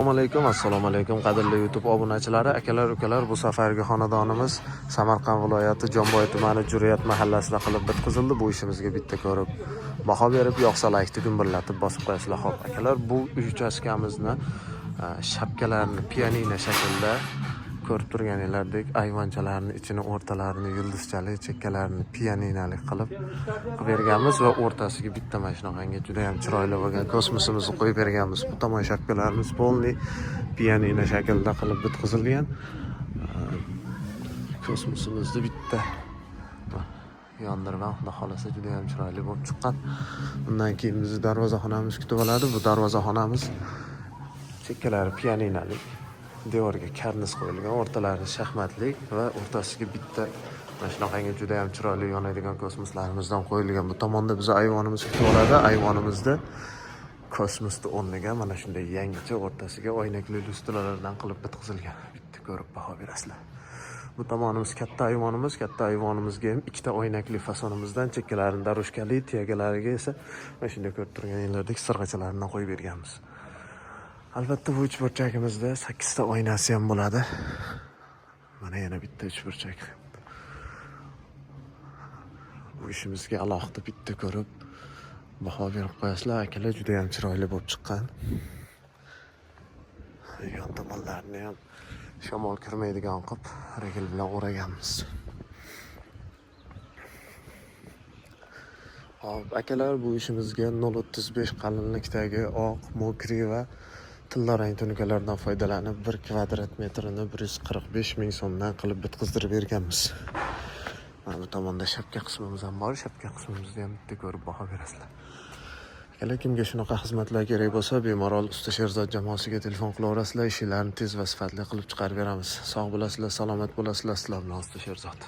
Assalomu alaykum qadrli YouTube obunachilari, akalar, ukalar. Bu safargi xonadonimiz Samarqand viloyati Jomboy tumani Juriyat mahallasida qilib bitkazildi. Bu ishimizga bitta ko'rib, baho berib, yoqsa laykni gumburlatib bosib qo'yasizlar. Xo'p, akalar, bu uchastkamizni shapkalarni pianino shaklda ko'rib turganinglardek ayvonchalarni ichini o'rtalarini yulduzchali, chekkalarini pianinalik qilib berganmiz va o'rtasiga bitta mana shunaqangi juda ham chiroyli bo'lgan kosmosimizni qo'yib berganmiz. Bu tomon shapkalarimiz polni pianino shaklda qilib bitkazilgan. Kosmosimizni bitta yondirma, xudo xolasa juda ham chiroyli bo'lib chiqqan. Undan keyin bizni darvozaxonamiz kutib oladi. Bu darvozaxonamiz chekkalari pianinalik, devorga karniz qo'yilgan, o'rtalari shaxmatlik va o'rtasiga bitta mana shunaqangi juda ham chiroyli yonadigan kosmoslarimizdan qo'yilgan. Bu tomonda bizni ayvonimiz kutib oladi. Ayvonimizda kosmosni o'rniga mana shunday yangicha o'rtasiga oynakli lustralardan qilib bitkazilgan. Bitta ko'rib baho berasizlar. Bu tomonimiz katta ayvonimiz. Katta ayvonimizga ham ikkita oynakli fasonimizdan chekkalarini darushkali, tuyagalariga esa mana shunday ko'rib turganinglardek sirg'achalardan qo'yib berganmiz. Albatta bu uchburchagimizda 8 ta oynasi ham bo'ladi. Mana yana bitta uchburchak. Bu ishimizga alohida bitta ko'rib baho berib qo'yasizlar. Akalar juda ham chiroyli bo'lib chiqqan. Yon tomonlarini ham shamol kirmaydigan qilib regil bilan o'raganmiz. Hop, akalar, bu ishimizga 0.35 qalinlikdagi oq, mokri va tilla rang tunukalardan foydalanib 1 kvadrat metrini 145 ming so'mdan qilib bitkazdirib berganmiz. Mana bu tomonda shapka qismimiz ham bor. Shapka qismimizni ham bitta ko'rib baho berasizlar. Akalar, kimga shunaqa xizmatlar kerak bo'lsa, bemalol Usta Sherzod jamoasiga telefon qilaverasizlar. Ishlarni tez va sifatli qilib chiqarib beramiz. Sog' bo'lasizlar, salomat bo'lasizlar. Sizlar bilan Usta Sherzod.